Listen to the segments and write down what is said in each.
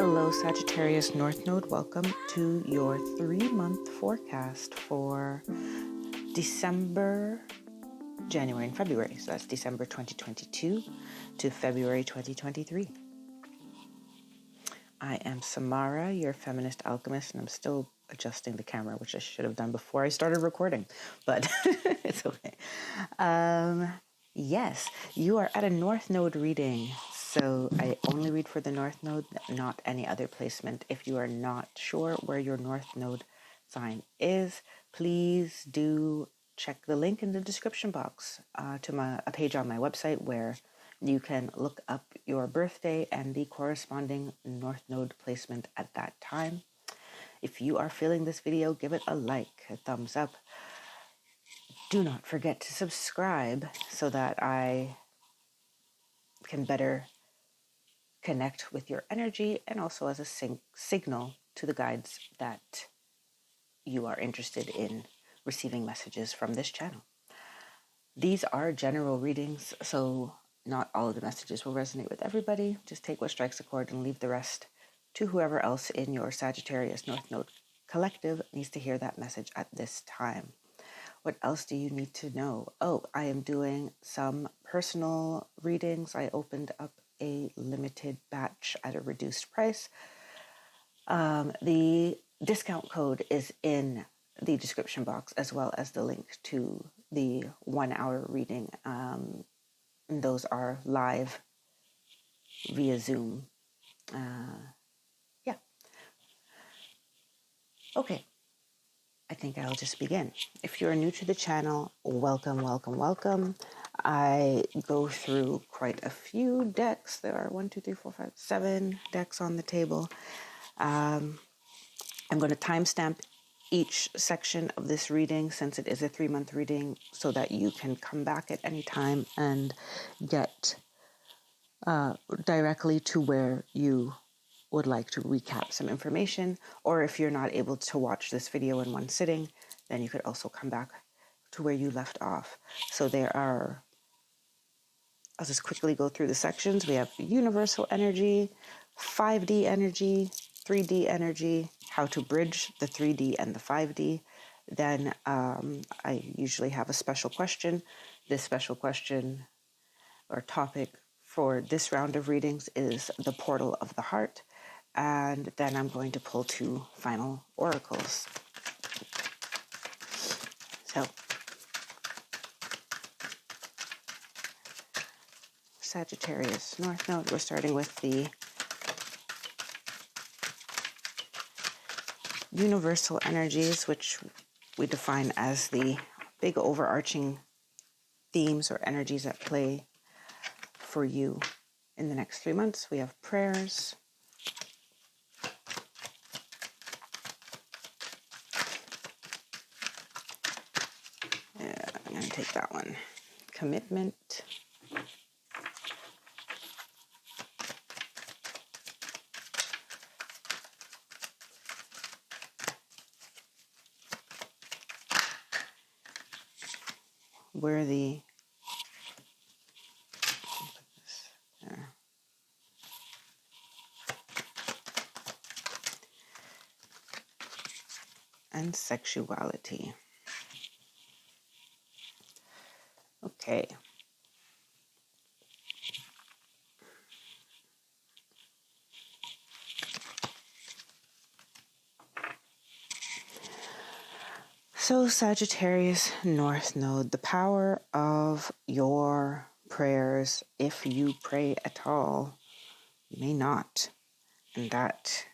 Hello, Sagittarius North Node. Welcome to your 3-month forecast for December, January, and February. So that's December 2022 to February 2023. I am Samara, your feminist alchemist, and I'm still adjusting the camera, which I should have done before I started recording, but it's okay. Yes, you are at a North Node reading. So I only read for the North Node, not any other placement. If you are not sure where your North Node sign is, please do check the link in the description box to a page on my website where you can look up your birthday and the corresponding North Node placement at that time. If you are feeling this video, give it a like, a thumbs up. Do not forget to subscribe so that I can better connect with your energy and also as a signal to the guides that you are interested in receiving messages from this channel. These are general readings, so not all of the messages will resonate with everybody. Just take what strikes a chord and leave the rest to whoever else in your Sagittarius North Node collective needs to hear that message at this time. What else do you need to know? Oh, I am doing some personal readings. I opened up a limited batch at a reduced price. The discount code is in the description box, as well as the link to the 1-hour reading. Those are live via Zoom. Yeah. Okay. I think I'll just begin. If you're new to the channel, welcome, welcome, welcome. I go through quite a few decks. There are 7 decks on the table. I'm going to timestamp each section of this reading since it is a 3-month reading so that you can come back at any time and get directly to where you would like to recap some information, or if you're not able to watch this video in one sitting, then you could also come back to where you left off. So I'll just quickly go through the sections. We have universal energy, 5D energy, 3D energy, how to bridge the 3D and the 5D. Then I usually have a special question. This special question or topic for this round of readings is the portal of the heart. And then I'm going to pull 2 final oracles. So, Sagittarius North Node, we're starting with the universal energies, which we define as the big overarching themes or energies at play for you in the next 3 months. We have prayers, I'm going to take that one. Commitment. Worthy. There. And sexuality. Okay. So Sagittarius North Node, the power of your prayers, if you pray at all, may not. And that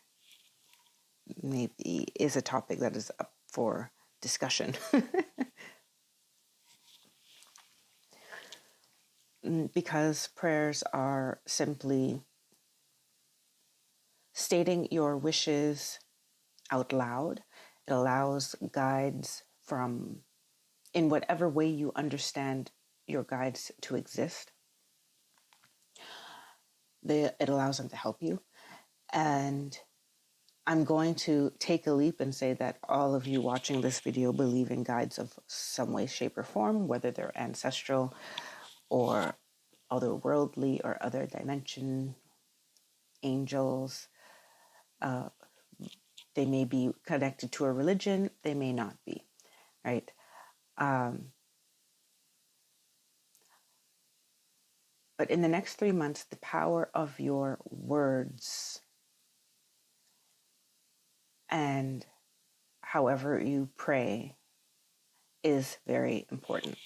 maybe is a topic that is up for discussion. Because prayers are simply stating your wishes out loud. It allows guides in whatever way you understand your guides to exist. It allows them to help you. And I'm going to take a leap and say that all of you watching this video believe in guides of some way, shape, or form, whether they're ancestral or otherworldly or other dimension, angels, They may be connected to a religion, they may not be, right? But in the next 3 months, the power of your words and however you pray is very important.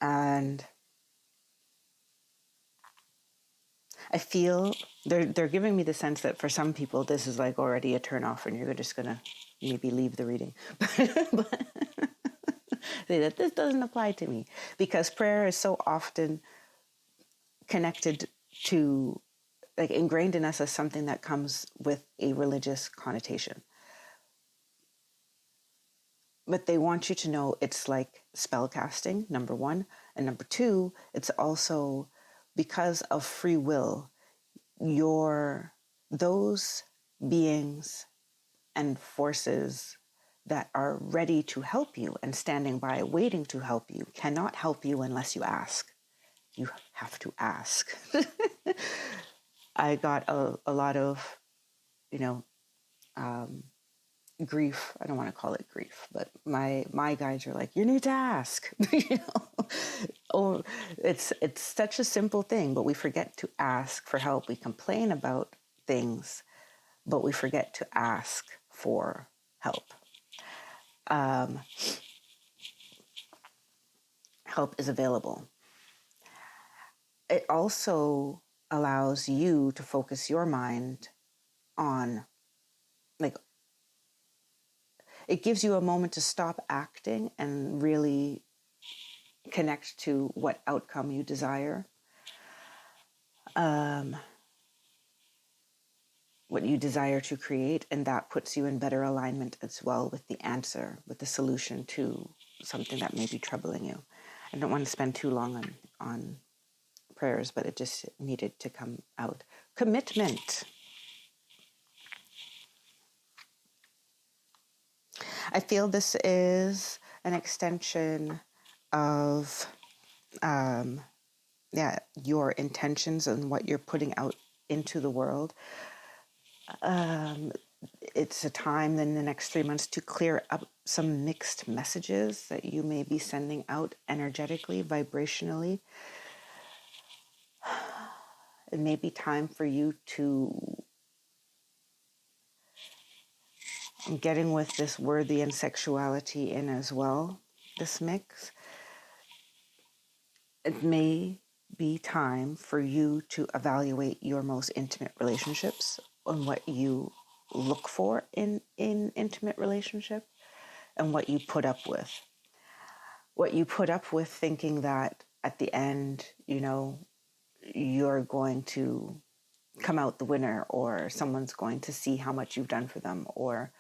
And I feel they're giving me the sense that for some people, this is like already a turnoff and you're just going to maybe leave the reading. But say that this doesn't apply to me, because prayer is so often connected to, like, ingrained in us as something that comes with a religious connotation. But they want you to know it's like spell casting, number one. And number two, it's also because of free will, those beings and forces that are ready to help you and standing by waiting to help you cannot help you unless you ask. You have to ask. I got a lot of, grief. I don't want to call it grief, but my guides are like, you need to ask, or it's such a simple thing, but we forget to ask for help. We complain about things, but we forget to ask for help. Help is available. It also allows you to focus your mind on, like, it gives you a moment to stop acting and really connect to what outcome you desire. What you desire to create, and that puts you in better alignment as well with the answer, with the solution to something that may be troubling you. I don't want to spend too long on prayers, but it just needed to come out. Commitment. I feel this is an extension of your intentions and what you're putting out into the world. It's a time in the next 3 months to clear up some mixed messages that you may be sending out energetically, vibrationally. It may be time for you to, I'm getting with this worthy and sexuality in as well, this mix. It may be time for you to evaluate your most intimate relationships and what you look for in intimate relationship and what you put up with. What you put up with thinking that at the end, you're going to come out the winner, or someone's going to see how much you've done for them, or,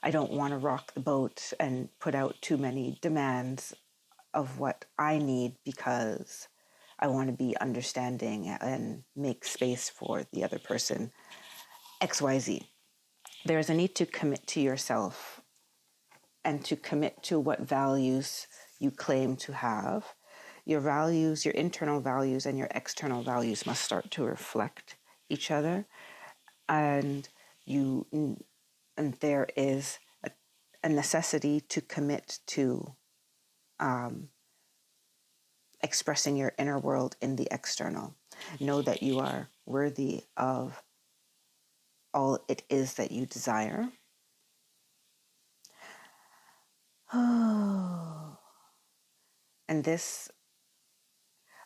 I don't want to rock the boat and put out too many demands of what I need because I want to be understanding and make space for the other person. XYZ. There's a need to commit to yourself and to commit to what values you claim to have. Your values, your internal values and your external values must start to reflect each other. And there is a necessity to commit to expressing your inner world in the external. Know that you are worthy of all it is that you desire. And this,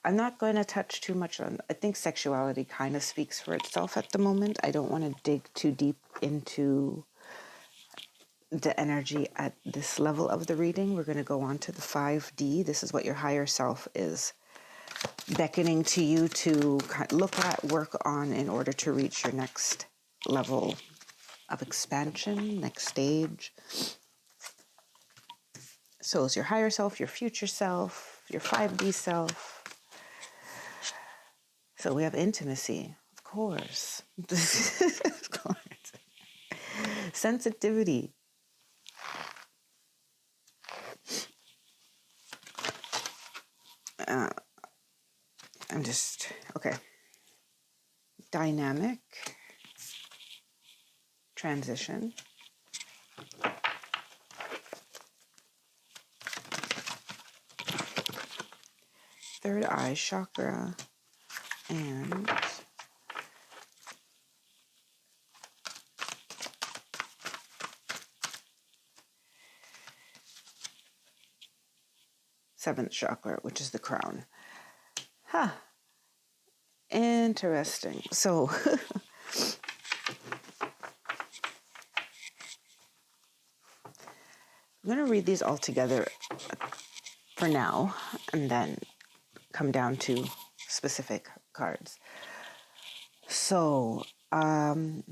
I'm not going to touch too much on, I think sexuality kind of speaks for itself at the moment. I don't want to dig too deep into the energy at this level of the reading. We're going to go on to the 5D. This is what your higher self is beckoning to you to look at, work on in order to reach your next level of expansion, next stage. So it's your higher self, your future self, your 5D self. So we have intimacy, of course. Of course. Sensitivity. Okay. Dynamic. transition. Third eye chakra and seventh chakra, which is the crown. Interesting. So I'm going to read these all together for now and then come down to specific cards. So, I am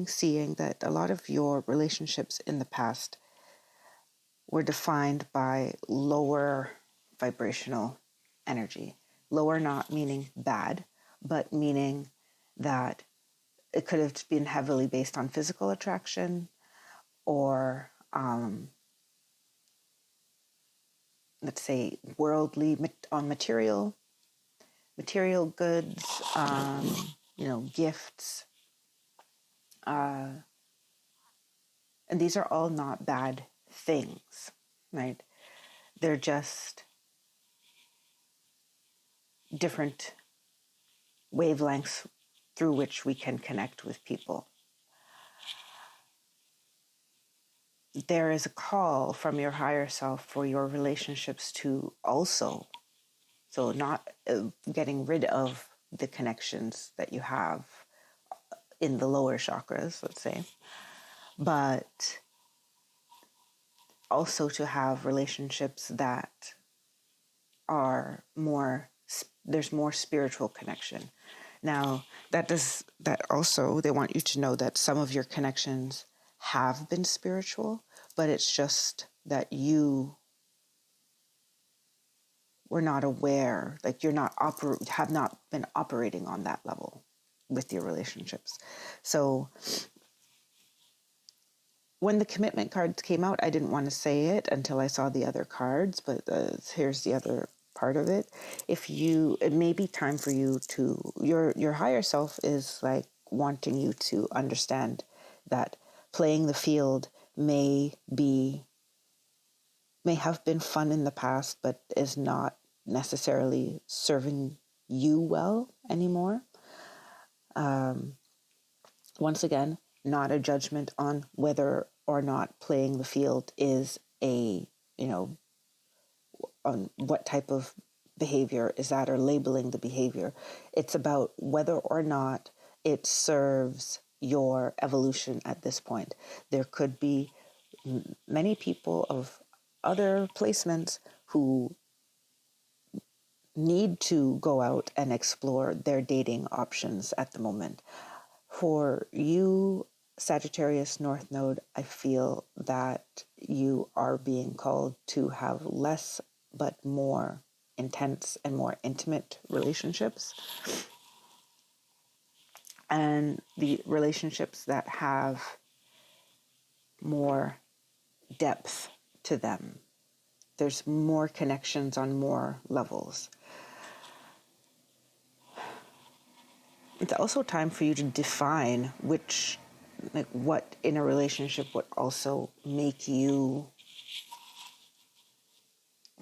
seeing that a lot of your relationships in the past were defined by lower vibrational energy. Lower not meaning bad, but meaning that it could have been heavily based on physical attraction or, let's say, worldly, on material goods, gifts. And these are all not bad things, right? They're just different wavelengths through which we can connect with people. There is a call from your higher self for your relationships to also, so not getting rid of the connections that you have in the lower chakras, let's say, but also to have relationships that are there's more spiritual connection. Now, that also, they want you to know that some of your connections have been spiritual, but it's just that you were not aware, like have not been operating on that level with your relationships. So when the commitment cards came out, I didn't want to say it until I saw the other cards, but here's the other part of it. It may be time for you to, your higher self is like wanting you to understand that playing the field may have been fun in the past, but is not necessarily serving you well anymore. Once again, not a judgment on whether or not playing the field is on what type of behavior is that, or labeling the behavior. It's about whether or not it serves your evolution at this point. There could be many people of other placements who need to go out and explore their dating options at the moment. For you, Sagittarius North Node, I feel that you are being called to have less but more intense and more intimate relationships. And the relationships that have more depth to them. There's more connections on more levels. It's also time for you to define what in a relationship would also make you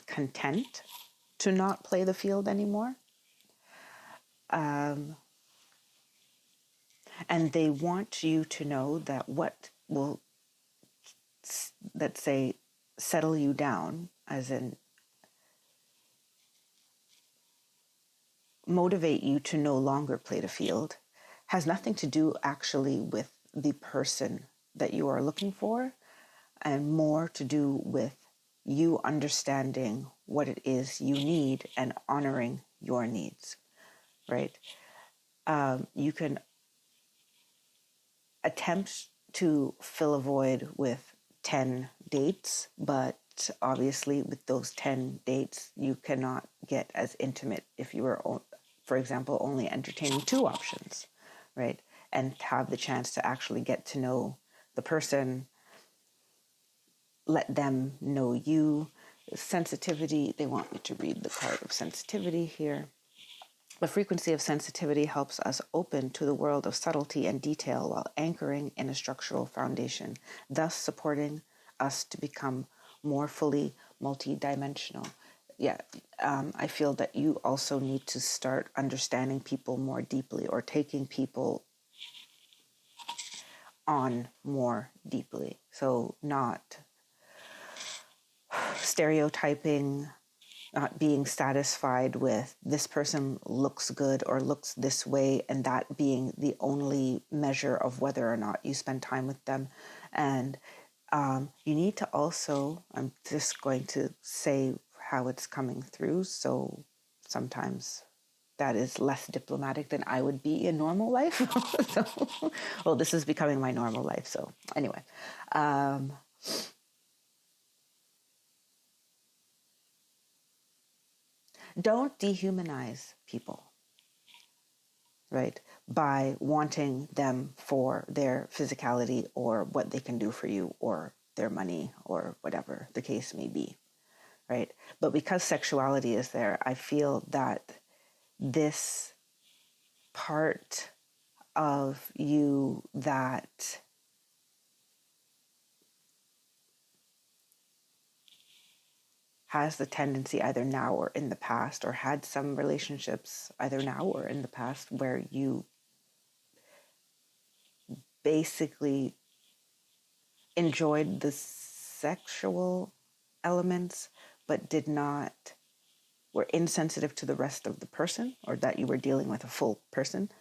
content to not play the field anymore. And they want you to know that what will, let's say, settle you down, as in motivate you to no longer play the field, has nothing to do actually with the person that you are looking for, and more to do with you understanding what it is you need and honoring your needs, right? You can attempt to fill a void with 10 dates, but obviously with those 10 dates, you cannot get as intimate if you were, for example, only entertaining 2 options, right? And have the chance to actually get to know the person, let them know you. Sensitivity, they want me to read the card of sensitivity here. The frequency of sensitivity helps us open to the world of subtlety and detail while anchoring in a structural foundation, thus supporting us to become more fully multidimensional. Yeah, I feel that you also need to start understanding people more deeply, or taking people on more deeply. So not stereotyping, not being satisfied with this person looks good or looks this way, and that being the only measure of whether or not you spend time with them. And you need to also, I'm just going to say how it's coming through, so sometimes that is less diplomatic than I would be in normal life. So, well, this is becoming my normal life. So anyway, don't dehumanize people, right? By wanting them for their physicality or what they can do for you or their money or whatever the case may be, right? But because sexuality is there, I feel that this part of you that has the tendency, either now or in the past, or had some relationships either now or in the past, where you basically enjoyed the sexual elements but were insensitive to the rest of the person, or that you were dealing with a full person.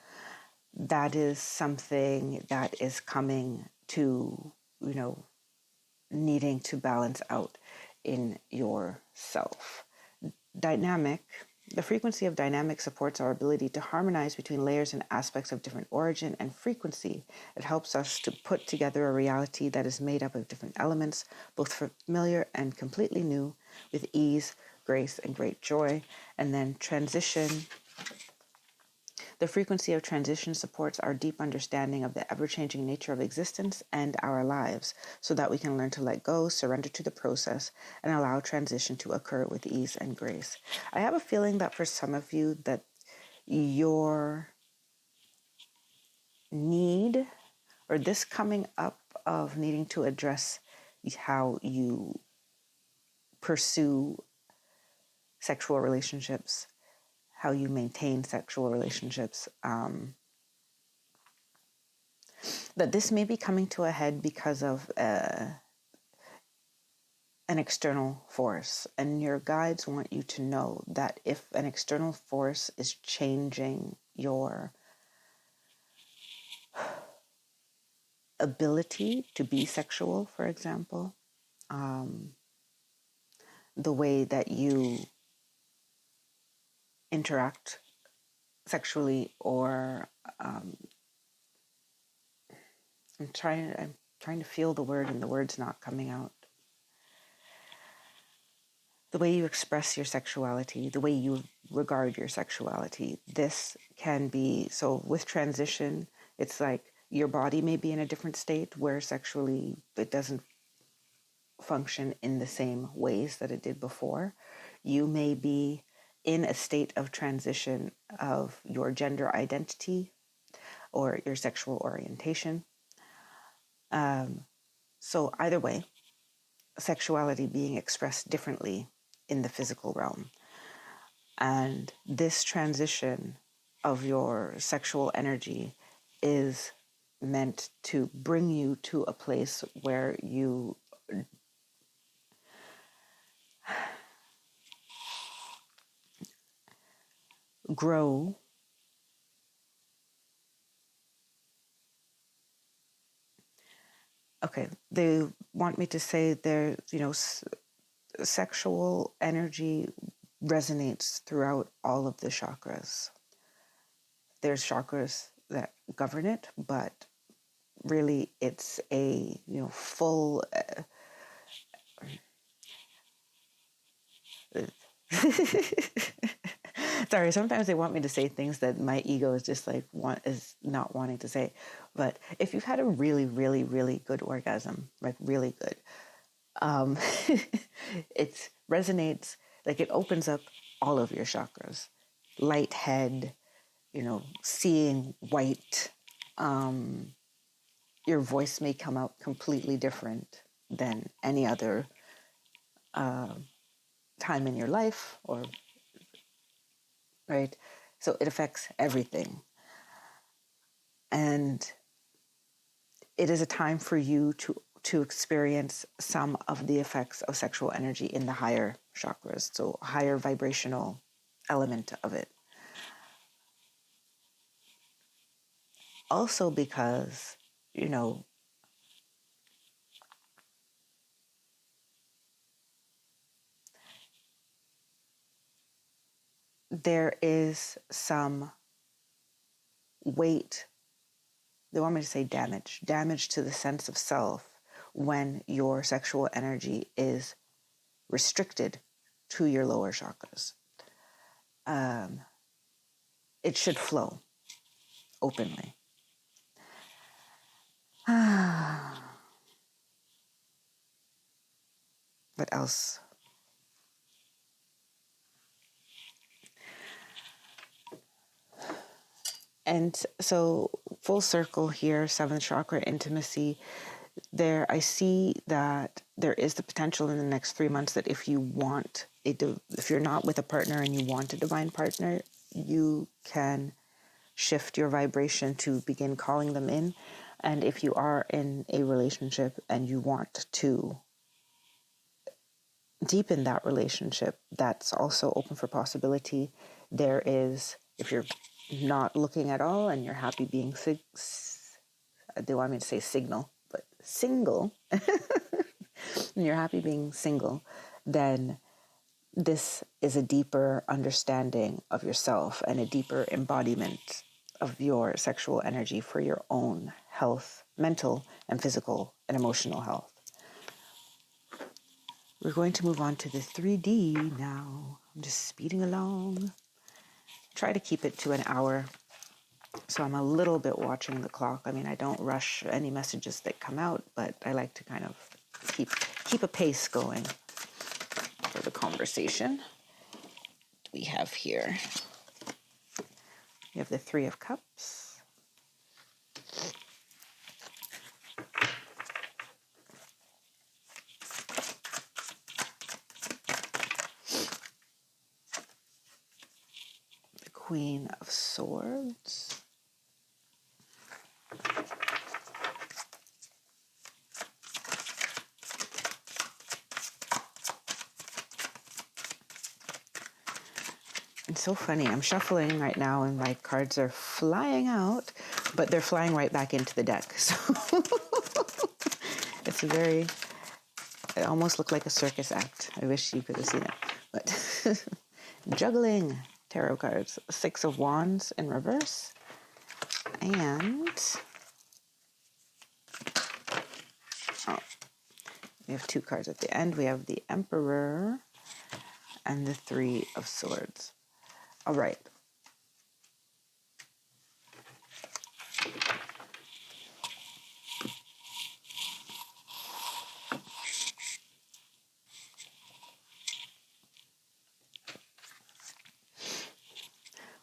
That is something that is coming to, needing to balance out in yourself. The frequency of dynamic supports our ability to harmonize between layers and aspects of different origin and frequency. It helps us to put together a reality that is made up of different elements, both familiar and completely new, with ease, grace, and great joy. And then transition. The frequency of transition supports our deep understanding of the ever-changing nature of existence and our lives, so that we can learn to let go, surrender to the process, and allow transition to occur with ease and grace. I have a feeling that for some of you, that your need, or this coming up of needing to address how you pursue sexual relationships, how you maintain sexual relationships, that this may be coming to a head because of an external force. And your guides want you to know that if an external force is changing your ability to be sexual, for example, the way that you interact sexually, or I'm trying to feel the word and the word's not coming out. The way you express your sexuality, the way you regard your sexuality. This can be, so with transition, it's like your body may be in a different state where sexually it doesn't function in the same ways that it did before. You may be in a state of transition of your gender identity or your sexual orientation. So either way, sexuality being expressed differently in the physical realm. And this transition of your sexual energy is meant to bring you to a place where you grow they want me to say there, sexual energy resonates throughout all of the chakras. There's chakras that govern it, but really it's a, full... Sorry, sometimes they want me to say things that my ego is just like is not wanting to say. But if you've had a really, really, really good orgasm, like really good, it resonates, like it opens up all of your chakras. light head, seeing white. Your voice may come out completely different than any other time in your life, right? So it affects everything. And it is a time for you to experience some of the effects of sexual energy in the higher chakras, so higher vibrational element of it. Also because, there is some weight, they want me to say damage to the sense of self when your sexual energy is restricted to your lower chakras. It should flow openly. What else? And so full circle here, 7th chakra, intimacy. There, I see that there is the potential in the next 3 months that if you're not with a partner and you want a divine partner, you can shift your vibration to begin calling them in. And if you are in a relationship and you want to deepen that relationship, that's also open for possibility. There is, if you're not looking at all and you're happy being they want me to say single, and you're happy being single, then this is a deeper understanding of yourself and a deeper embodiment of your sexual energy for your own health, mental and physical and emotional health. We're going to move on to the 3D now. I'm just speeding along. Try to keep it to an hour. So I'm a little bit watching the clock. I mean, I don't rush any messages that come out, but I like to kind of keep a pace going for the conversation. We have here, we have the 3 of Cups. The Queen of Swords. It's so funny. I'm shuffling right now and my cards are flying out, but they're flying right back into the deck. So it almost looked like a circus act. I wish you could have seen it. But juggling tarot cards. 6 of Wands in reverse. And we have 2 cards at the end. We have the Emperor and the 3 of Swords. All right.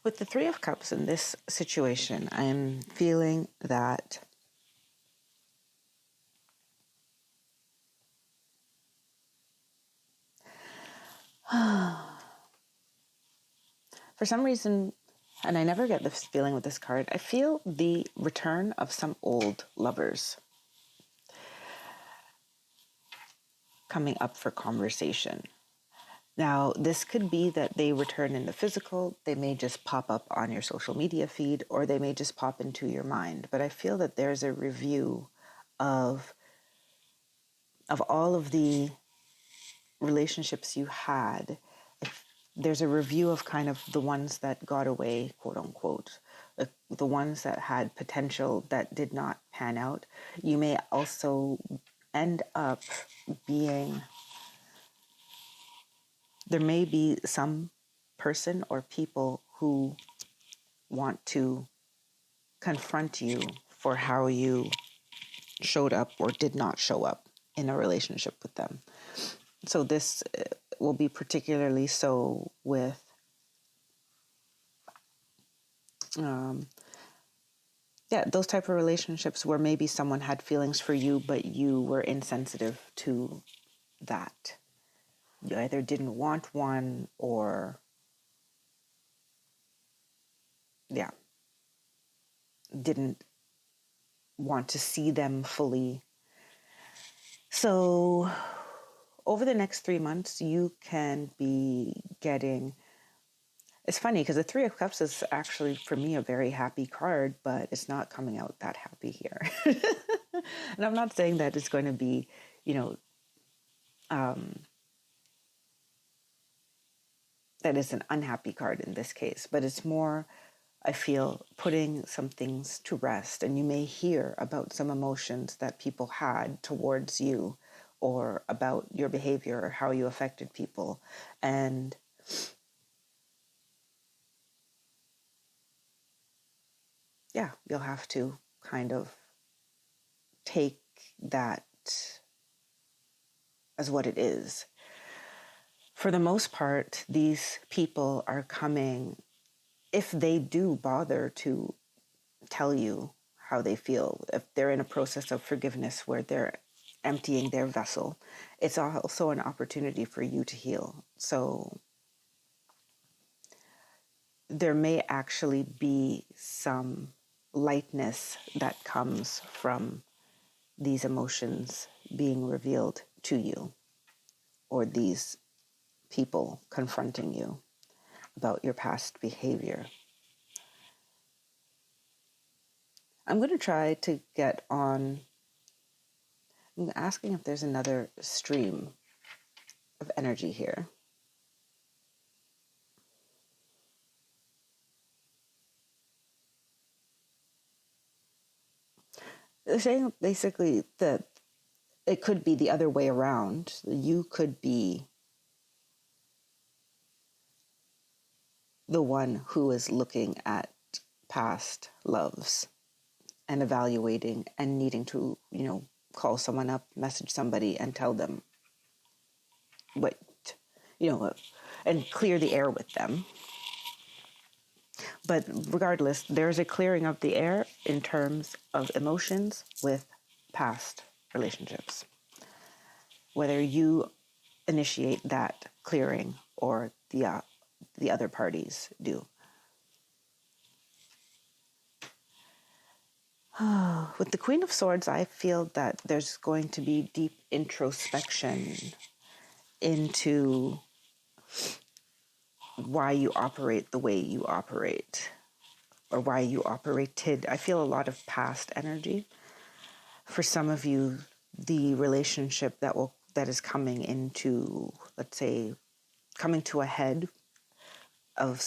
With the 3 of Cups in this situation, I'm feeling that for some reason, and I never get this feeling with this card, I feel the return of some old lovers coming up for conversation. Now, this could be that they return in the physical, they may just pop up on your social media feed, or they may just pop into your mind. But I feel that there's a review of all of the relationships you had. There's a review of kind of the ones that got away, quote unquote, the ones that had potential that did not pan out. You may also end up being, there may be some person or people who want to confront you for how you showed up or did not show up in a relationship with them. So this will be particularly so with Yeah, those type of relationships where maybe someone had feelings for you, but you were insensitive to that. You either didn't want one or, yeah, didn't want to see them fully. So over the next 3 months, you can be getting, it's funny because the Three of Cups is actually, for me, a very happy card, but it's not coming out that happy here. And I'm not saying that it's going to be, that is an unhappy card in this case, but it's more, I feel, putting some things to rest. And you may hear about some emotions that people had towards you or about your behavior or how you affected people. And yeah, you'll have to kind of take that as what it is. For the most part, these people are coming, if they do bother to tell you how they feel, if they're in a process of forgiveness where they're emptying their vessel, it's also an opportunity for you to heal. So there may actually be some lightness that comes from these emotions being revealed to you, or these people confronting you about your past behavior. I'm going to try to get on, I'm asking if there's another stream of energy here. They're saying basically that it could be the other way around. You could be the one who is looking at past loves and evaluating and needing to, call someone up, message somebody and tell them what, and clear the air with them. But regardless, there's a clearing of the air in terms of emotions with past relationships. Whether you initiate that clearing or the other parties do. With the Queen of Swords, I feel that there's going to be deep introspection into why you operate the way you operate, or why you operated. I feel a lot of past energy. For some of you, the relationship that is coming into, let's say, coming to a head of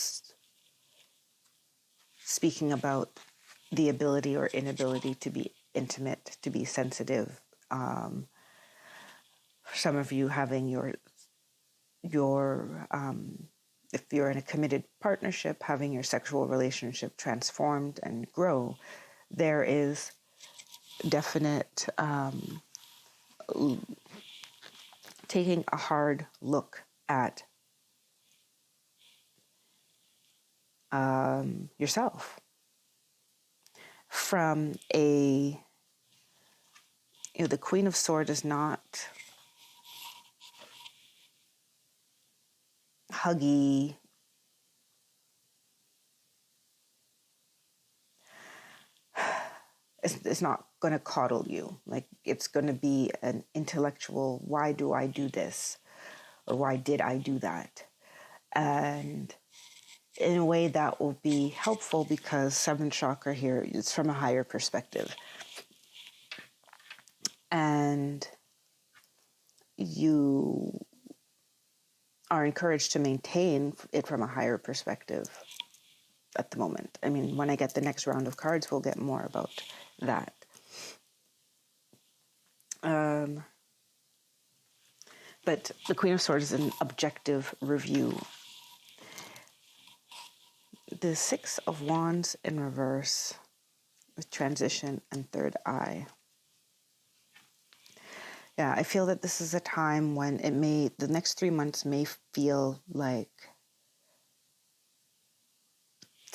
speaking about the ability or inability to be intimate, to be sensitive. Some of you having your if you're in a committed partnership, having your sexual relationship transformed and grow, there is definite taking a hard look at yourself from a, the Queen of Swords is not huggy, it's not going to coddle you. Like, it's going to be an intellectual, why do I do this? Or why did I do that? And in a way that will be helpful because 7th chakra here is from a higher perspective. And you are encouraged to maintain it from a higher perspective at the moment. I mean, when I get the next round of cards, we'll get more about that. But the Queen of Swords is an objective review. The 6 of Wands in reverse with transition and third eye. Yeah, I feel that this is a time when the next 3 months may feel like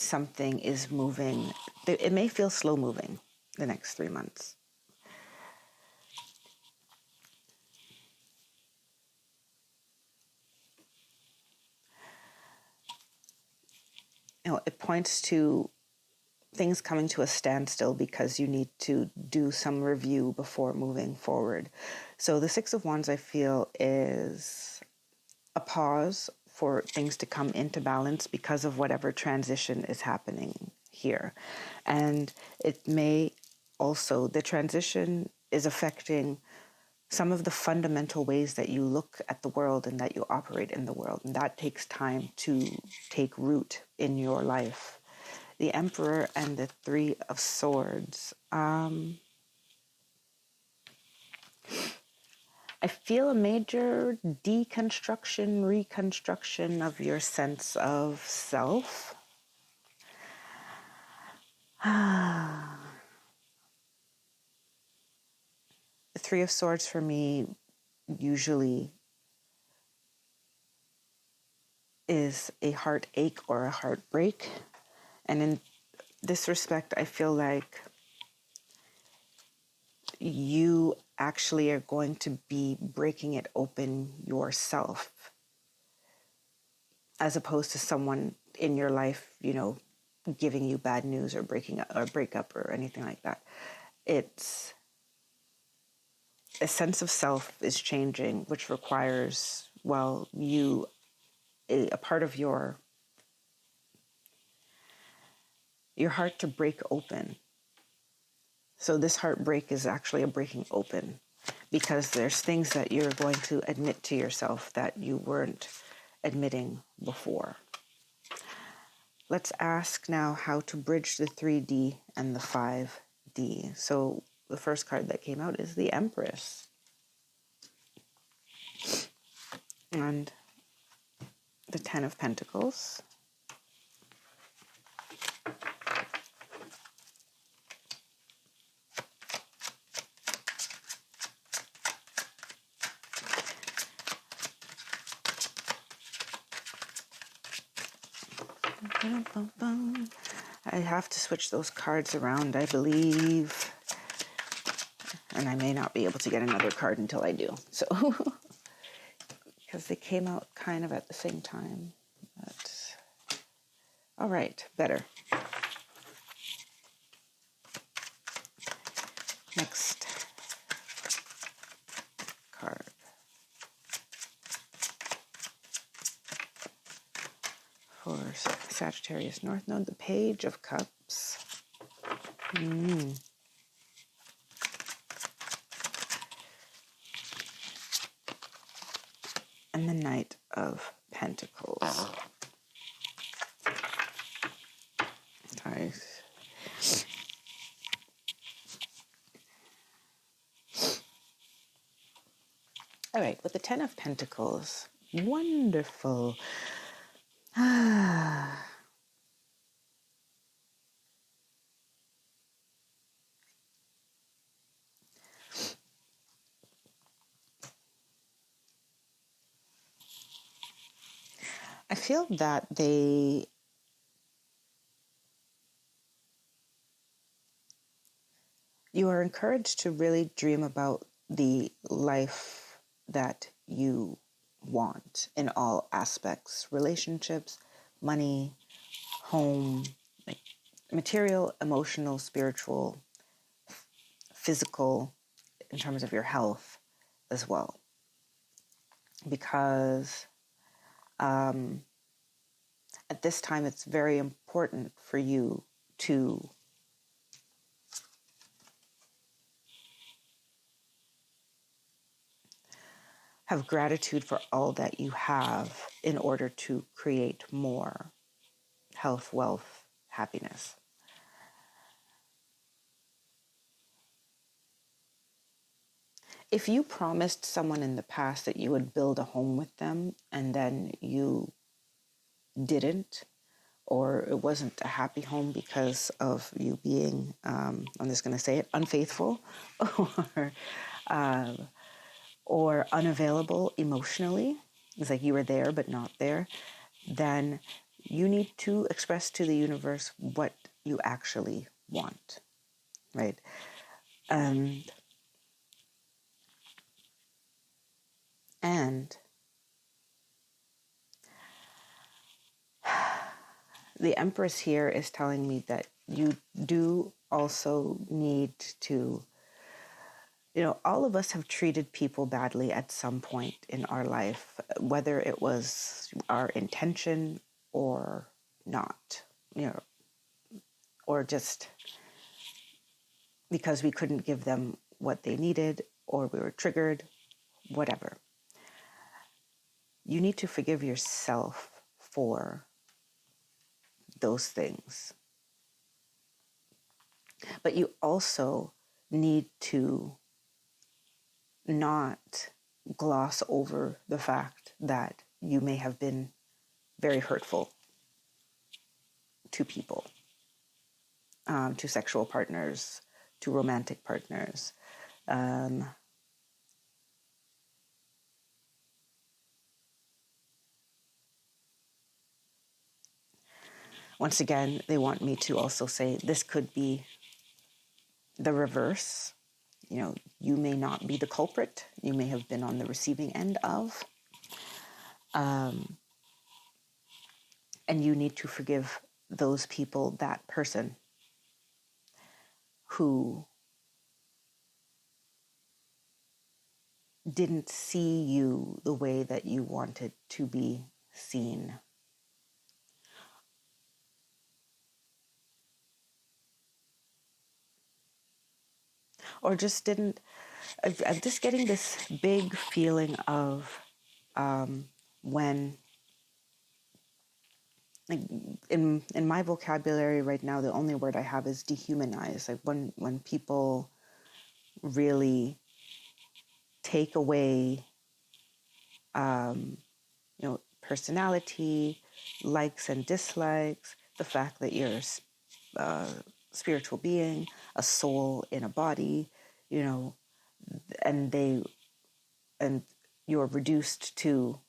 something is moving. It may feel slow moving the next 3 months. It points to things coming to a standstill because you need to do some review before moving forward. So the Six of Wands, I feel, is a pause for things to come into balance because of whatever transition is happening here. And it may also, the transition is affecting some of the fundamental ways that you look at the world and that you operate in the world. And that takes time to take root in your life. The Emperor and the Three of Swords. I feel a major deconstruction, reconstruction of your sense of self. The Three of Swords for me usually is a heartache or a heartbreak. And in this respect, I feel like you actually are going to be breaking it open yourself, as opposed to someone in your life, giving you bad news or breakup or anything like that. It's a sense of self is changing, which requires, a part of your heart to break open. So this heartbreak is actually a breaking open, because there's things that you're going to admit to yourself that you weren't admitting before. Let's ask now how to bridge the 3D and the 5D. So the first card that came out is the Empress. And the Ten of Pentacles. I have to switch those cards around, I believe. And I may not be able to get another card until I do. So, because they came out kind of at the same time. But, all right, better. Next card. For Sagittarius North Node, the Page of Cups. And the Knight of Pentacles. Nice. All right, with the Ten of Pentacles, wonderful. I feel that you are encouraged to really dream about the life that you want in all aspects: relationships, money, home, like material, emotional, spiritual, physical, in terms of your health as well. Because at this time, it's very important for you to have gratitude for all that you have in order to create more health, wealth, happiness. If you promised someone in the past that you would build a home with them and then you didn't, or it wasn't a happy home because of you being, I'm just going to say it, unfaithful or unavailable emotionally, it's like you were there but not there, then you need to express to the universe what you actually want, right? And the Empress here is telling me that you do also need to, all of us have treated people badly at some point in our life, whether it was our intention or not, or just because we couldn't give them what they needed or we were triggered, whatever. You need to forgive yourself for those things. But you also need to not gloss over the fact that you may have been very hurtful to people, to sexual partners, to romantic partners. Once again, they want me to also say this could be the reverse. You may not be the culprit. You may have been on the receiving end of. And you need to forgive those people, that person who didn't see you the way that you wanted to be seen. Or just didn't, I'm just getting this big feeling of when, like in my vocabulary right now, the only word I have is dehumanize. Like when people really take away, personality, likes and dislikes, the fact that you're a spiritual being, a soul in a body, and you're reduced to,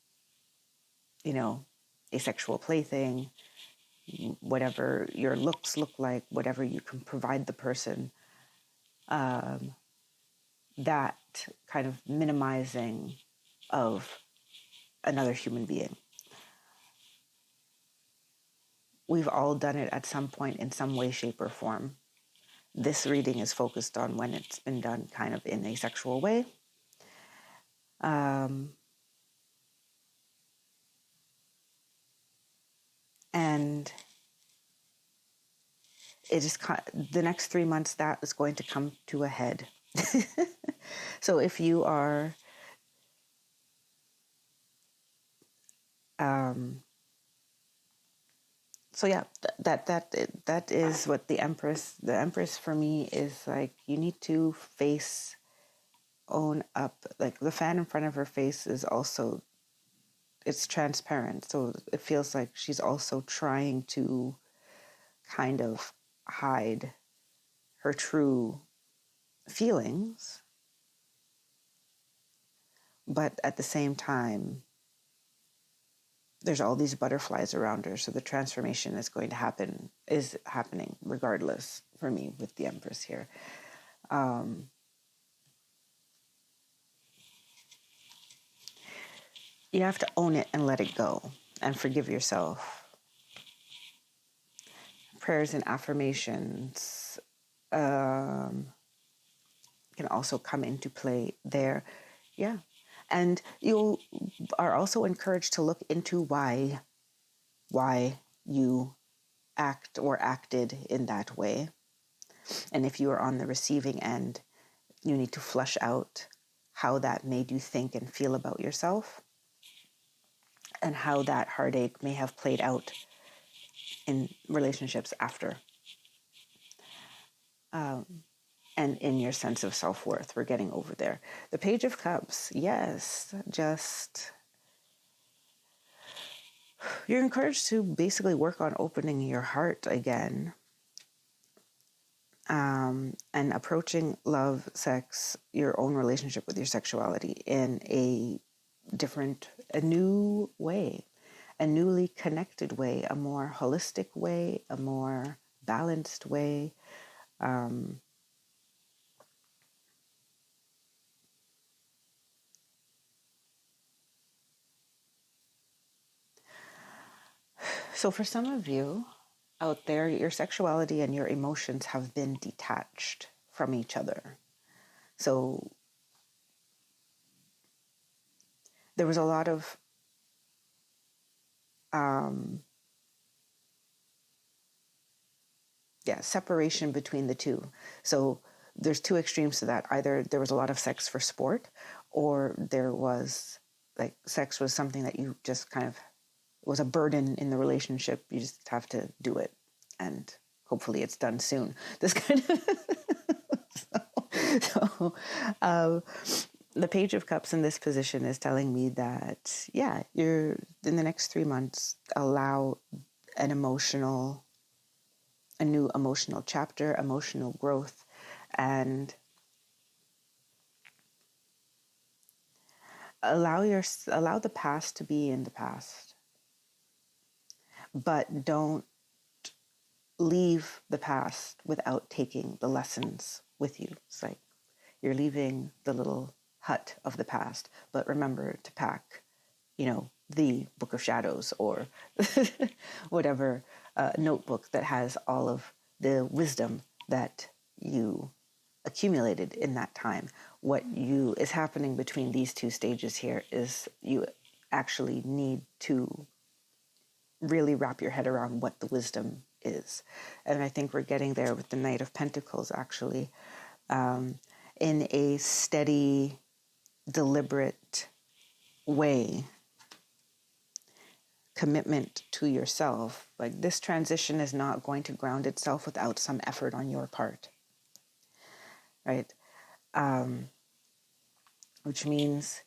a sexual plaything, whatever your looks look like, whatever you can provide the person, that kind of minimizing of another human being. We've all done it at some point in some way, shape, or form. This reading is focused on when it's been done kind of in a sexual way. And it is the next 3 months that is going to come to a head. So if you are that is what the Empress for me is like. You need to own up. Like the fan in front of her face is also, it's transparent, so it feels like she's also trying to kind of hide her true feelings, but at the same time there's all these butterflies around her, so the transformation is happening regardless for me with the Empress here. You have to own it and let it go and forgive yourself. Prayers and affirmations can also come into play there. Yeah. And you are also encouraged to look into why you act or acted in that way. And if you are on the receiving end, you need to flush out how that made you think and feel about yourself, and how that heartache may have played out in relationships after. And in your sense of self-worth. We're getting over there. The Page of Cups, yes, just you're encouraged to basically work on opening your heart again, and approaching love, sex, your own relationship with your sexuality in a new way. a newly connected way, a more holistic way, a more balanced way. So for some of you out there, your sexuality and your emotions have been detached from each other. So there was a lot of separation between the two. So there's two extremes to that. Either there was a lot of sex for sport, or there was like sex was something that you just kind of was a burden in the relationship. You just have to do it, and hopefully it's done soon. This kind of so the Page of Cups in this position is telling me that you're in the next 3 months, allow a new emotional chapter, emotional growth, and allow the past to be in the past, but don't leave the past without taking the lessons with you. It's like you're leaving the little hut of the past, but remember to pack, the Book of Shadows or whatever notebook that has all of the wisdom that you accumulated in that time. What is happening between these two stages here is you actually need to really wrap your head around what the wisdom is. And I think we're getting there with the Knight of Pentacles, actually, in a steady, deliberate way. Commitment to yourself. Like, this transition is not going to ground itself without some effort on your part, right? Which means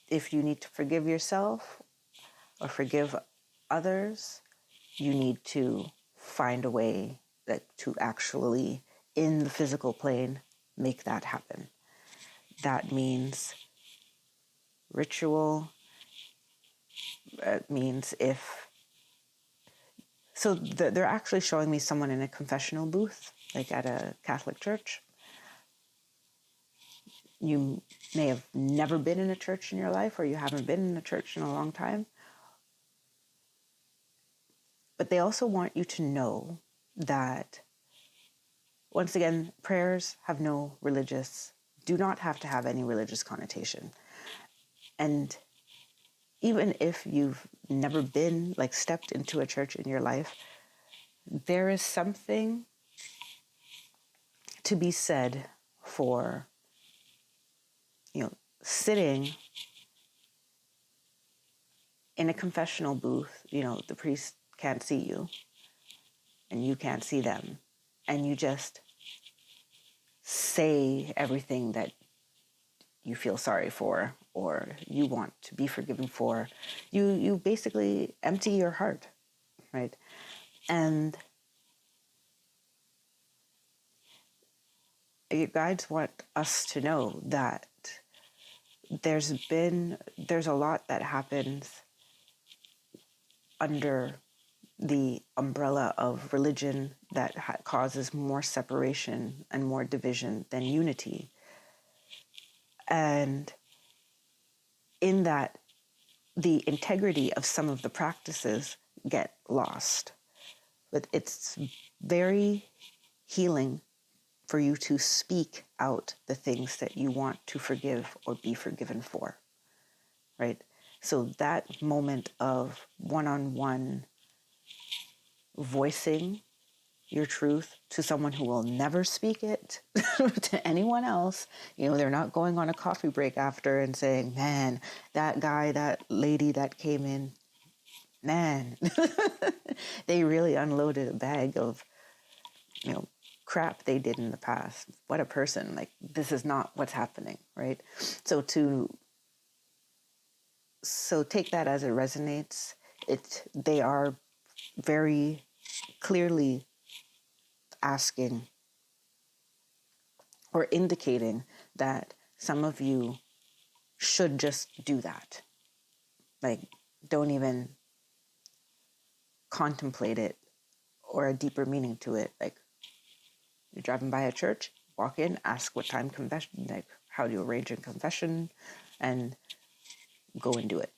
if you need to forgive yourself or forgive others, you need to find a way to actually, in the physical plane, make that happen. That means ritual. It means they're actually showing me someone in a confessional booth, like at a Catholic church. You may have never been in a church in your life, or you haven't been in a church in a long time. But they also want you to know that, once again, prayers do not have to have any religious connotation. And even if you've never been, stepped into a church in your life, there is something to be said for, sitting in a confessional booth. The priest can't see you and you can't see them, and you just say everything that you feel sorry for or you want to be forgiven for. You basically empty your heart, right? And your guides want us to know that there's a lot that happens under the umbrella of religion that causes more separation and more division than unity. And in that, the integrity of some of the practices get lost. But it's very healing for you to speak out the things that you want to forgive or be forgiven for, right? So that moment of one-on-one voicing your truth to someone who will never speak it to anyone else, they're not going on a coffee break after and saying, man, that guy, that lady that came in, man, they really unloaded a bag of, crap they did in the past. What a person. This is not what's happening, right? So take that as it resonates. They are very clearly asking or indicating that some of you should just do that. don't even contemplate it or a deeper meaning to it. Like, you're driving by a church, walk in, ask what time confession, like how do you arrange a confession, and go and do it.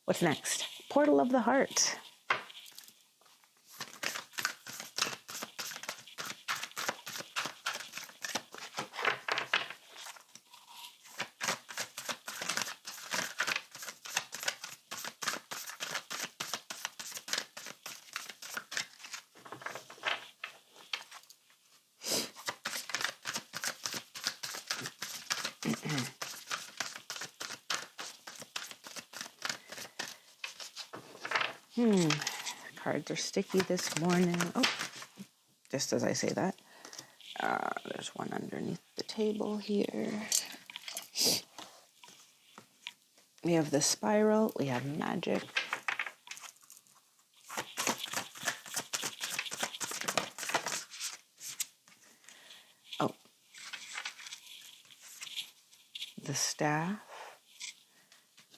What's next? Portal of the Heart. Cards are sticky this morning. Oh, just as I say that, there's one underneath the table here. We have the spiral, we have magic. Oh, the staff.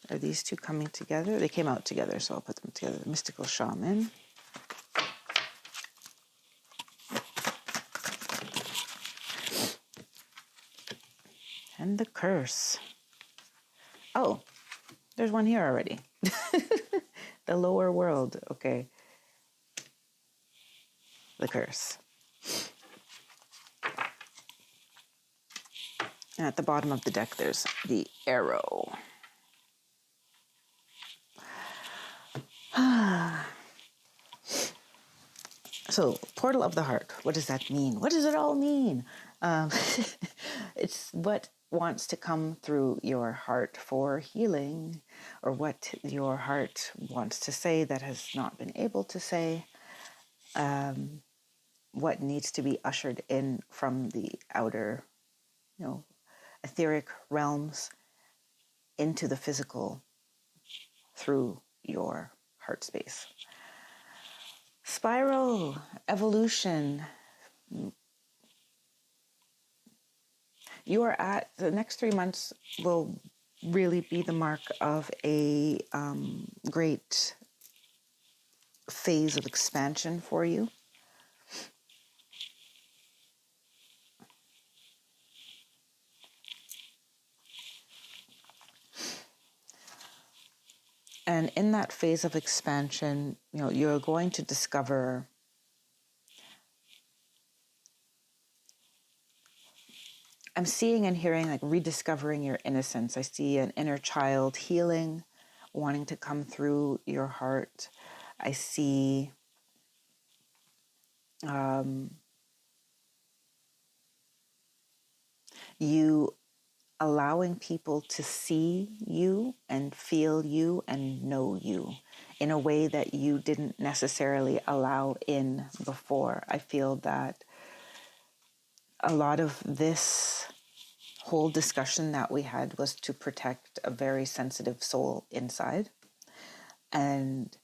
Are these two coming together? They came out together, so I'll put them together. The mystical shaman. And the curse. Oh, there's one here already. The lower world. Okay. The curse. And at the bottom of the deck, there's the arrow. So, portal of the heart. What does that mean? What does it all mean? It's what wants to come through your heart for healing, or what your heart wants to say that has not been able to say. What needs to be ushered in from the outer, etheric realms into the physical through your heart space. Spiral, evolution. You are at, the next 3 months will really be the mark of a great phase of expansion for you. And in that phase of expansion, you're going to discover I'm seeing and hearing like rediscovering your innocence. I see an inner child healing, wanting to come through your heart. I see you allowing people to see you and feel you and know you in a way that you didn't necessarily allow in before. I feel that a lot of this whole discussion that we had was to protect a very sensitive soul inside. And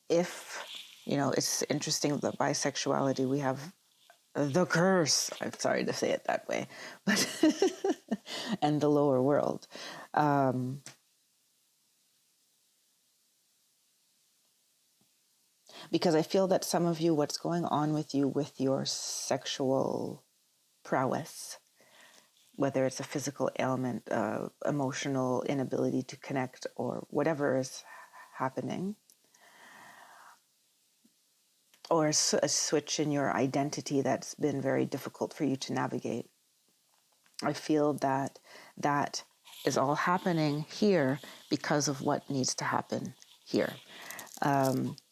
if, it's interesting that bisexuality, we have the curse, I'm sorry to say it that way, but and the lower world. Because I feel that some of you, what's going on with you with your sexual prowess, whether it's a physical ailment, emotional inability to connect, or whatever is happening, or a switch in your identity that's been very difficult for you to navigate. I feel that that is all happening here because of what needs to happen here.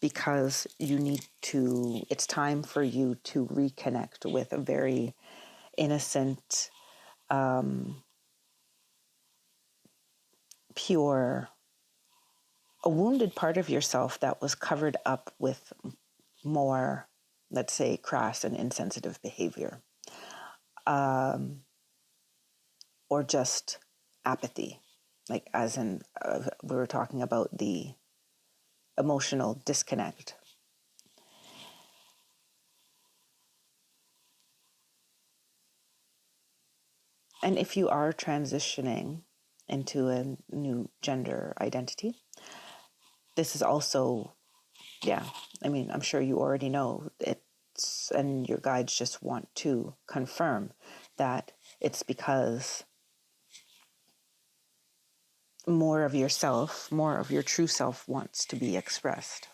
Because it's time for you to reconnect with a very innocent, pure, a wounded part of yourself that was covered up with more, let's say, crass and insensitive behavior, or just apathy, like as in we were talking about the emotional disconnect. And if you are transitioning into a new gender identity, this is also, I'm sure you already know it's, and your guides just want to confirm that it's because more of yourself, more of your true self wants to be expressed.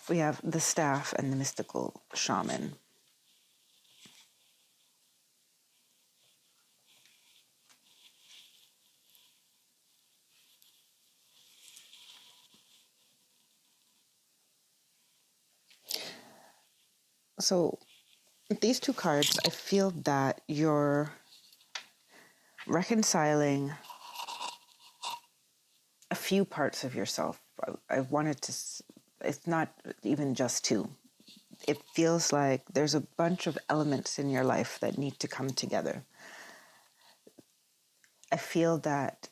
We have the staff and the mystical shaman. So these two cards, I feel that you're reconciling a few parts of yourself. I wanted to, it's not even just two. It feels like there's a bunch of elements in your life that need to come together. I feel that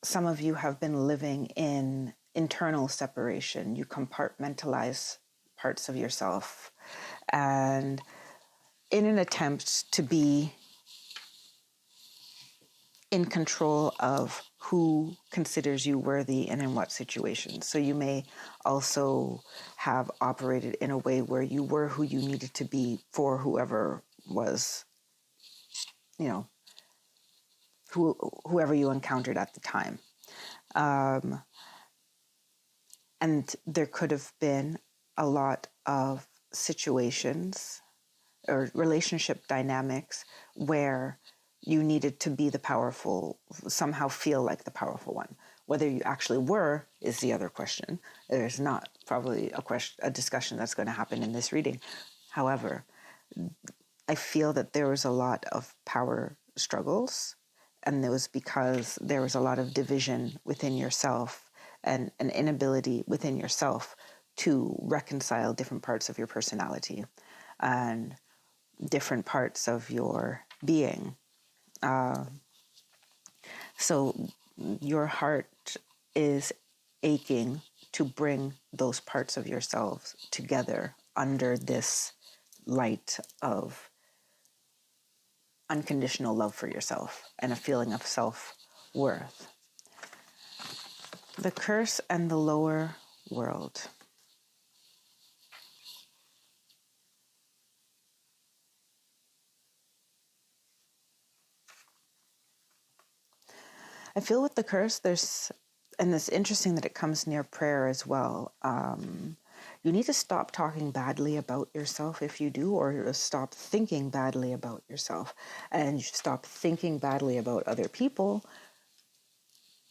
some of you have been living in internal separation. You compartmentalize parts of yourself, and in an attempt to be in control of who considers you worthy and in what situations. So you may also have operated in a way where you were who you needed to be for whoever was, whoever you encountered at the time. And there could have been a lot of situations or relationship dynamics where you needed to be the powerful, somehow feel like the powerful one. Whether you actually were is the other question. There's not probably a discussion that's going to happen in this reading. However, I feel that there was a lot of power struggles, and it was because there was a lot of division within yourself and an inability within yourself to reconcile different parts of your personality and different parts of your being. So your heart is aching to bring those parts of yourselves together under this light of unconditional love for yourself and a feeling of self-worth. The curse and the lower world. I feel with the curse, and it's interesting that it comes near prayer as well. You need to stop talking badly about yourself if you do, or stop thinking badly about yourself, and stop thinking badly about other people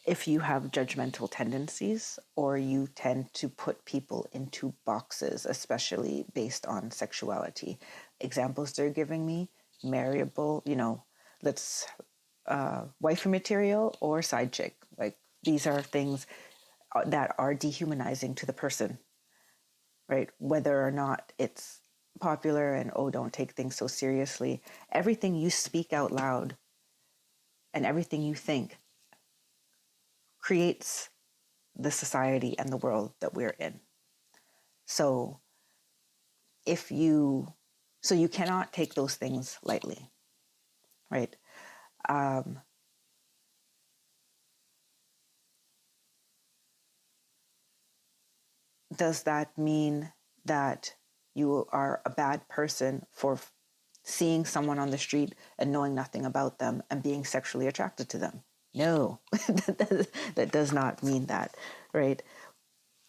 if you have judgmental tendencies or you tend to put people into boxes, especially based on sexuality. Examples they're giving me, marriable, let's wifey material or side chick. Like, these are things that are dehumanizing to the person, right? Whether or not it's popular and, don't take things so seriously. Everything you speak out loud and everything you think creates the society and the world that we're in. So you cannot take those things lightly, right? Does that mean that you are a bad person for seeing someone on the street and knowing nothing about them and being sexually attracted to them? No, that does not mean that, right?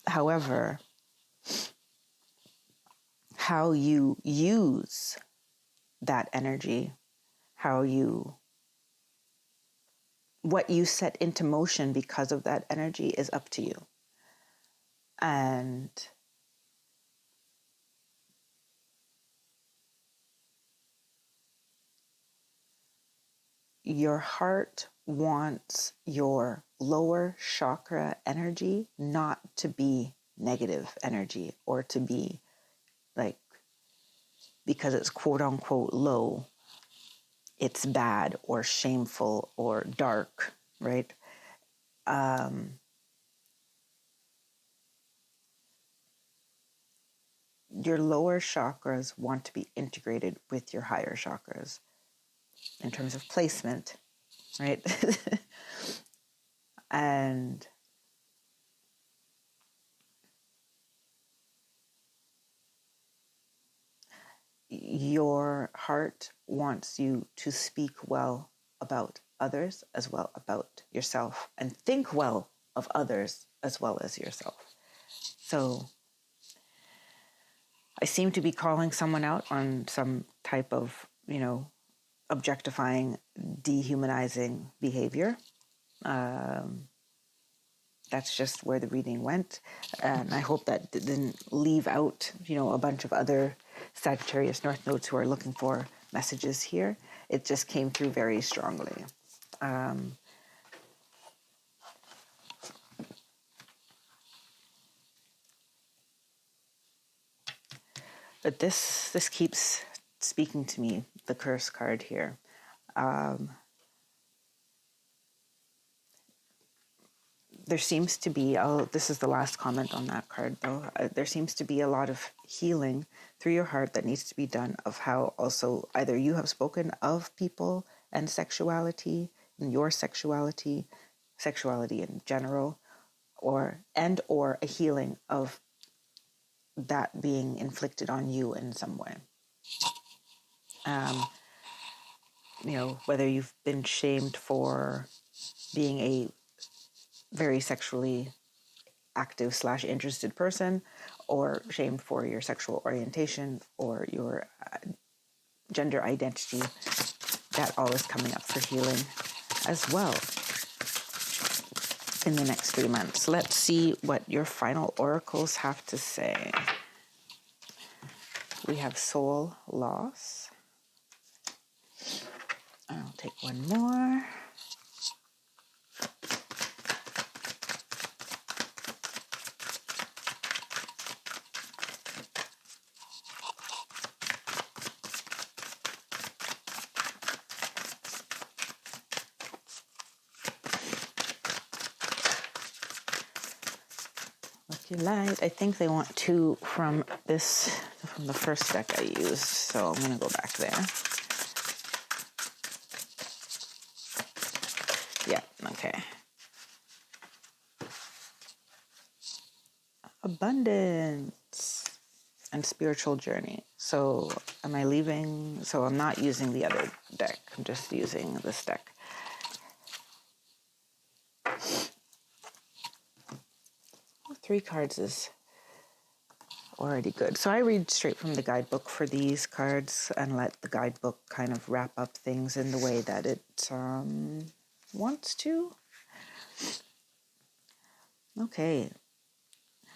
However, how you use that energy, what you set into motion because of that energy is up to you. And your heart wants your lower chakra energy not to be negative energy, or to be like, because it's quote unquote low, it's bad or shameful or dark, right? your lower chakras want to be integrated with your higher chakras in terms of placement, right? And your heart wants you to speak well about others as well about yourself, and think well of others as well as yourself. So I seem to be calling someone out on some type of, objectifying, dehumanizing behavior. That's just where the reading went. And I hope that didn't leave out, a bunch of other Sagittarius North Nodes who are looking for messages here. It just came through very strongly. But this keeps speaking to me, the curse card here. There seems to be, this is the last comment on that card though, there seems to be a lot of healing through your heart that needs to be done, of how also either you have spoken of people and sexuality, and your sexuality in general, or a healing of that being inflicted on you in some way. Whether you've been shamed for being a very sexually active / interested person, or shamed for your sexual orientation or your gender identity, that all is coming up for healing as well in the next 3 months. Let's see what your final oracles have to say. We have soul loss. I'll take one more. Light. I think they want 2 from the first deck I used, so I'm going to go back there. Yeah, okay. Abundance and spiritual journey. So am I leaving? So I'm not using the other deck. I'm just using this deck. 3 cards is already good. So I read straight from the guidebook for these cards and let the guidebook kind of wrap up things in the way that it wants to. Okay.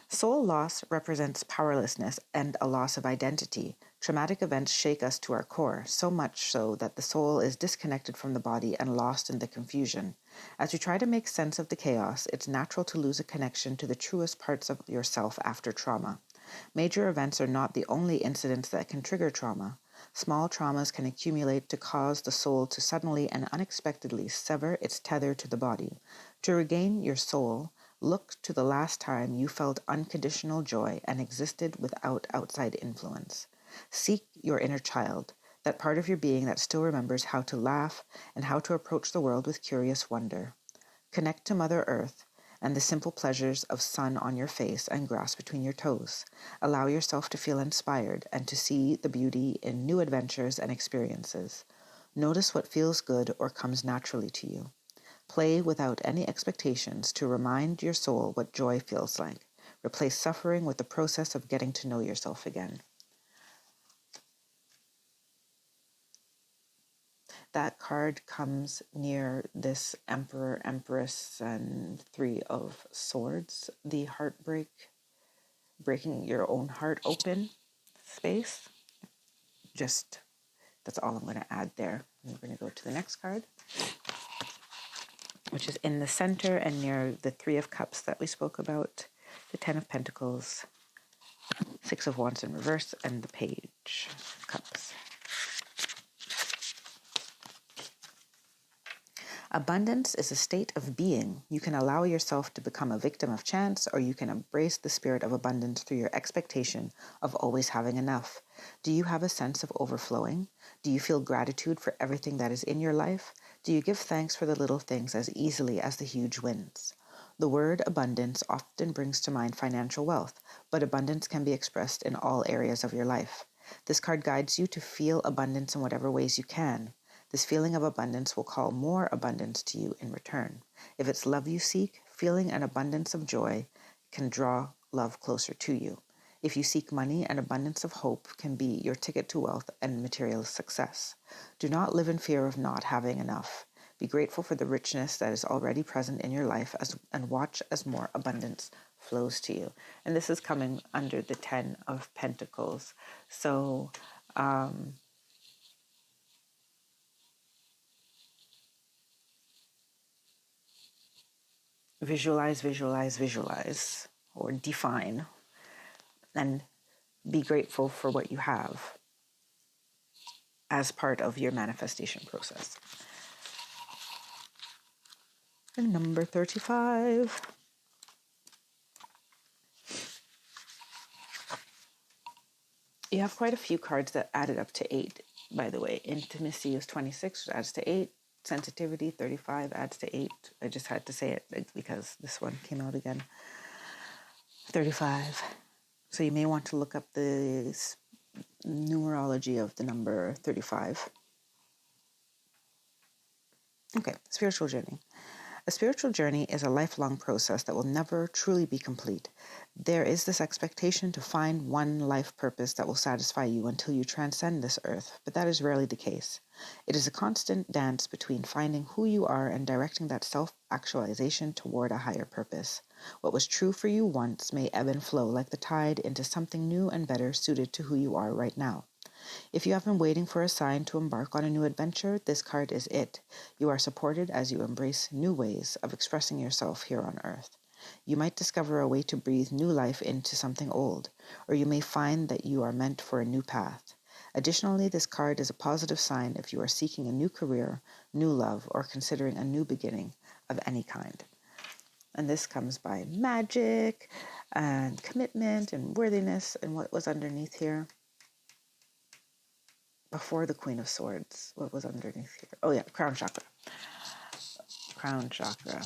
Soul loss represents powerlessness and a loss of identity. Traumatic events shake us to our core, so much so that the soul is disconnected from the body and lost in the confusion. As you try to make sense of the chaos, it's natural to lose a connection to the truest parts of yourself after trauma. Major events are not the only incidents that can trigger trauma. Small traumas can accumulate to cause the soul to suddenly and unexpectedly sever its tether to the body. To regain your soul, look to the last time you felt unconditional joy and existed without outside influence. Seek your inner child, that part of your being that still remembers how to laugh and how to approach the world with curious wonder. Connect to Mother Earth and the simple pleasures of sun on your face and grass between your toes. Allow yourself to feel inspired and to see the beauty in new adventures and experiences. Notice what feels good or comes naturally to you. Play without any expectations to remind your soul what joy feels like. Replace suffering with the process of getting to know yourself again. That card comes near this Emperor, Empress, and 3 of Swords, the heartbreak, breaking your own heart open space. Just, that's all I'm going to add there. And we're going to go to the next card, which is in the center and near the 3 of Cups that we spoke about, the 10 of Pentacles, 6 of Wands in reverse, and the Page of Cups. Abundance is a state of being. You can allow yourself to become a victim of chance, or you can embrace the spirit of abundance through your expectation of always having enough. Do you have a sense of overflowing? Do you feel gratitude for everything that is in your life? Do you give thanks for the little things as easily as the huge wins? The word abundance often brings to mind financial wealth, but abundance can be expressed in all areas of your life. This card guides you to feel abundance in whatever ways you can. This feeling of abundance will call more abundance to you in return. If it's love you seek, feeling an abundance of joy can draw love closer to you. If you seek money, an abundance of hope can be your ticket to wealth and material success. Do not live in fear of not having enough. Be grateful for the richness that is already present in your life and watch as more abundance flows to you. And this is coming under the 10 of Pentacles. So, visualize, or define, and be grateful for what you have as part of your manifestation process. And number 35. You have quite a few cards that added up to 8, by the way. Intimacy is 26, which adds to 8. Sensitivity, 35, adds to 8. I just had to say it because this one came out again. 35. So you may want to look up the numerology of the number 35. Okay, spiritual journey. A spiritual journey is a lifelong process that will never truly be complete. There is this expectation to find one life purpose that will satisfy you until you transcend this earth, but that is rarely the case. It is a constant dance between finding who you are and directing that self-actualization toward a higher purpose. What was true for you once may ebb and flow like the tide into something new and better suited to who you are right now. If you have been waiting for a sign to embark on a new adventure, this card is it. You are supported as you embrace new ways of expressing yourself here on Earth. You might discover a way to breathe new life into something old, or you may find that you are meant for a new path. Additionally, this card is a positive sign if you are seeking a new career, new love, or considering a new beginning of any kind. And this comes by magic and commitment and worthiness. And what was underneath here? Before the Queen of Swords, what was underneath here? Oh yeah, crown chakra. Crown chakra.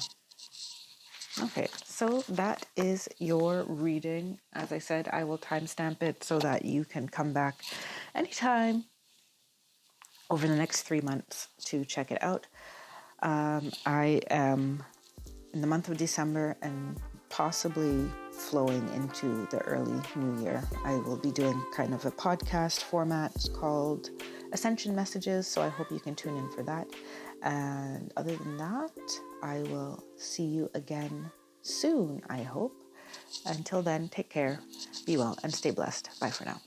Okay, so that is your reading. As I said, I will timestamp it so that you can come back anytime over the next 3 months to check it out. I am in the month of December and possibly flowing into the early new year. I will be doing kind of a podcast format called Ascension Messages, so I hope you can tune in for that. And other than that, I will see you again soon, I hope. Until then, take care, be well, and stay blessed. Bye for now.